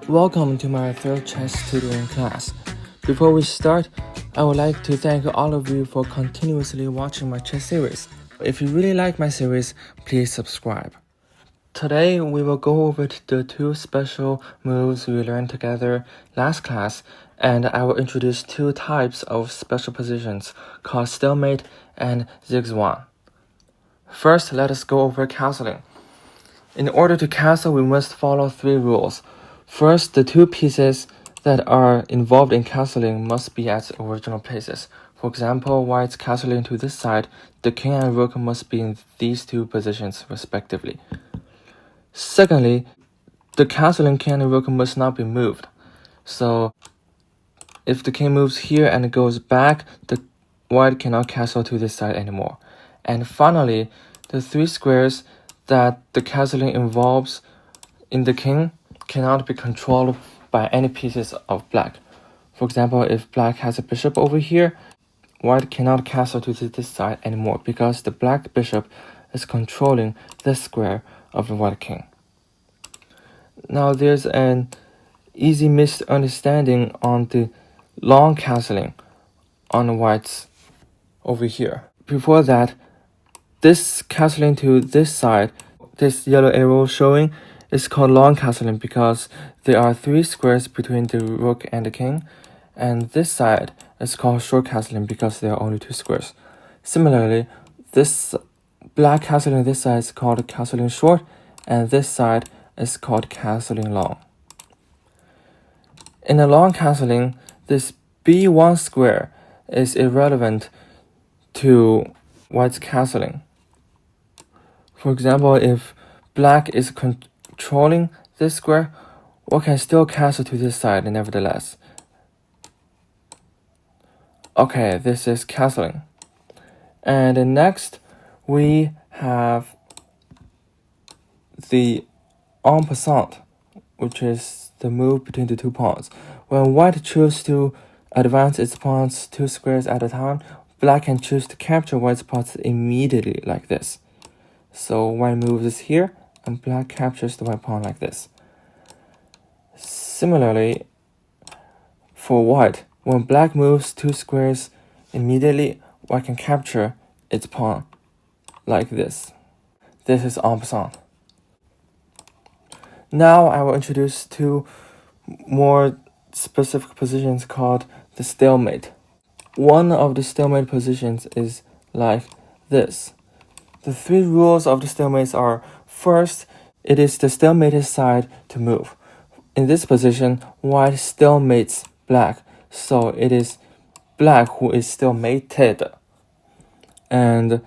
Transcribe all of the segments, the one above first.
Welcome to my third chess tutoring class. Before we start, I would like to thank all of you for continuously watching my chess series. If you really like my series, please subscribe. Today we will go over the two special moves we learned together last class, and I will introduce two types of special positions called stalemate and zigzag. First, let us go over castling. In order to castle, we must follow three rules. First, the two pieces that are involved in castling must be at original places. For example, white's castling to this side, the king and rook must be in these two positions respectively. Secondly, the castling king and rook must not be moved. So, if the king moves here and goes back, the white cannot castle to this side anymore. And finally, the three squares that the castling involves in the king cannot be controlled by any pieces of black. For example, if black has a bishop over here, white cannot castle to this side anymore because the black bishop is controlling this square of the white king. Now there's an easy misunderstanding on the long castling on white's over here. Before that, this castling to this side, this yellow arrow showing, is called long castling because there are three squares between the rook and the king, and this side is called short castling because there are only two squares. Similarly, this black castling this side is called castling short, and this side is called castling long. In a long castling, this B1 square is irrelevant to white's castling. For example, if black is controlling this square, white can still castle to this side nevertheless. Okay, this is castling. And next, we have the en passant, which is the move between the two pawns. When white chooses to advance its pawns two squares at a time, black can choose to capture white's pawns immediately like this. So white moves here, and black captures the white pawn like this. Similarly, for white, when black moves two squares immediately, white can capture its pawn like this. This is en passant. Now I will introduce two more specific positions called the stalemate. One of the stalemate positions is like this. The three rules of the stalemates are: first, it is the stalemated side to move. In this position, white stalemates black, so it is black who is stalemated. And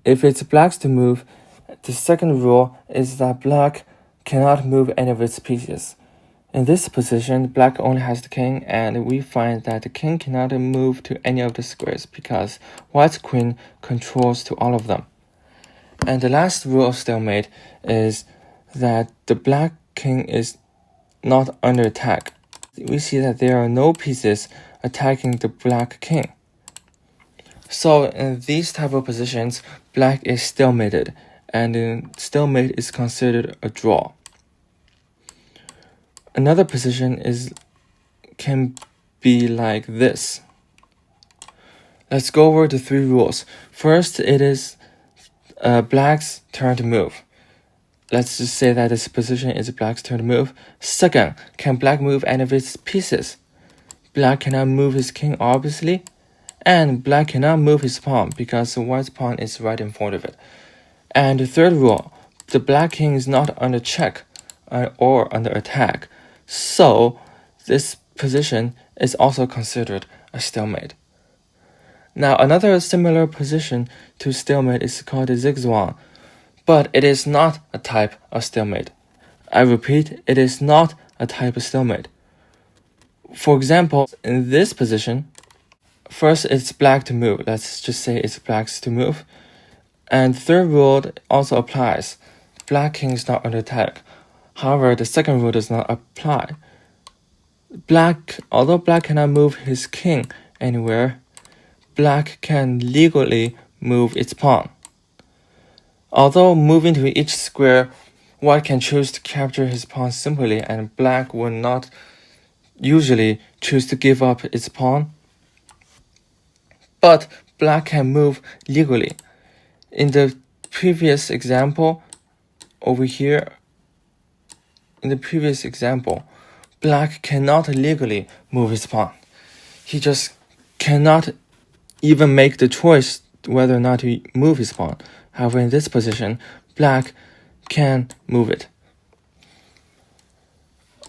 if it's black's to move, the second rule is that black cannot move any of its pieces. In this position, black only has the king, and we find that the king cannot move to any of the squares because white's queen controls to all of them. And the last rule of stalemate is that the black king is not under attack. We see that there are no pieces attacking the black king. So in these type of positions, black is stalemated, and stalemate is considered a draw. Another position can be like this. Let's go over the three rules. First, it is black's turn to move. Let's just say that this position is black's turn to move. Second, can black move any of its pieces? Black cannot move his king, obviously, and black cannot move his pawn because the white's pawn is right in front of it. And the third rule, the black king is not under check or under attack, so this position is also considered a stalemate. Now, another similar position to stalemate is called a zigzag, but it is not a type of stalemate. I repeat, it is not a type of stalemate. For example, in this position, first it's black to move. Let's just say it's black's to move. And the third rule also applies. Black king is not under attack. However, the second rule does not apply. Although black cannot move his king anywhere, black can legally move its pawn. Although moving to each square white can choose to capture his pawn simply, and black will not usually choose to give up its pawn. But black can move legally. In the previous example, over here, black cannot legally move his pawn. He just cannot even make the choice whether or not to move his pawn. However, in this position, black can move it.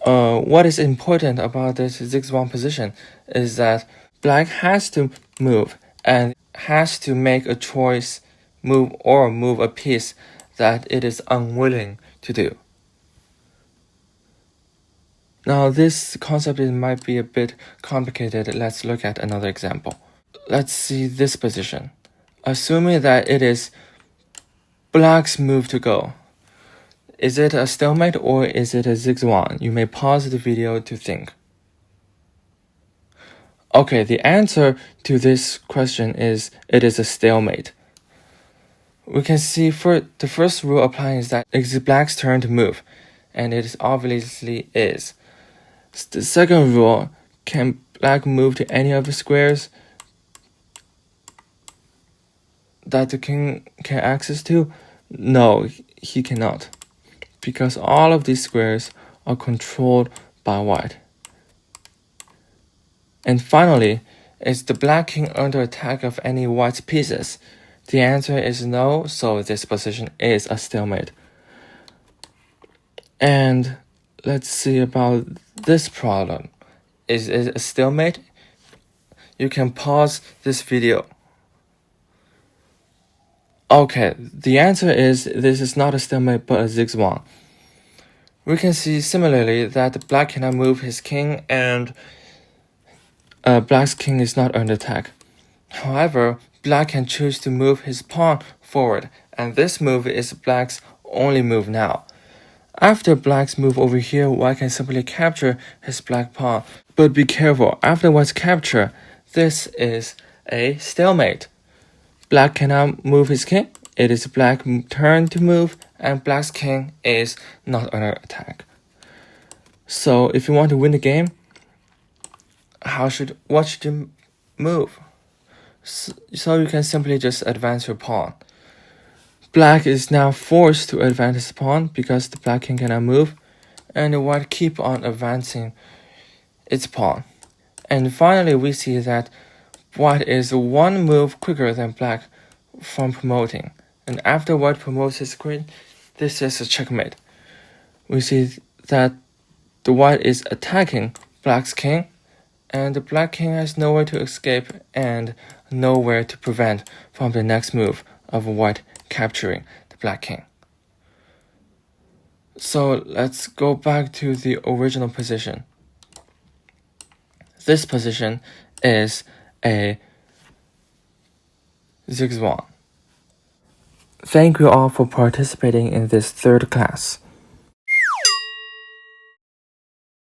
What is important about this zigzag position is that black has to move and has to make a choice, move a piece that it is unwilling to do. Now, this concept might be a bit complicated. Let's look at another example. Let's see this position. Assuming that it is black's move to go. Is it a stalemate or is it a zigzag? You may pause the video to think. Okay, the answer to this question is it is a stalemate. We can see the first rule applying is that it's black's turn to move, and it obviously is. The second rule, can black move to any of the squares that the king can access to? No, he cannot, because all of these squares are controlled by white. And finally, is the black king under attack of any white pieces? The answer is no, so this position is a stalemate. And let's see about this problem. Is it a stalemate? You can pause this video. Okay, the answer is this is not a stalemate but a zigzag. We can see similarly that black cannot move his king and black's king is not under attack. However, black can choose to move his pawn forward, and this move is black's only move now. After black's move over here, white can simply capture his black pawn. But be careful, after white's capture, this is a stalemate. Black cannot move his king. It is black's turn to move, and black's king is not under attack. So if you want to win the game, what should you move? So you can simply just advance your pawn. Black is now forced to advance his pawn because the black king cannot move, and the white keep on advancing its pawn. And finally, we see that white is one move quicker than black from promoting. And after white promotes his queen, this is a checkmate. We see that the white is attacking black's king, and the black king has nowhere to escape and nowhere to prevent from the next move of white capturing the black king. So let's go back to the original position. This position is a zigzag. Thank you all for participating in this third class.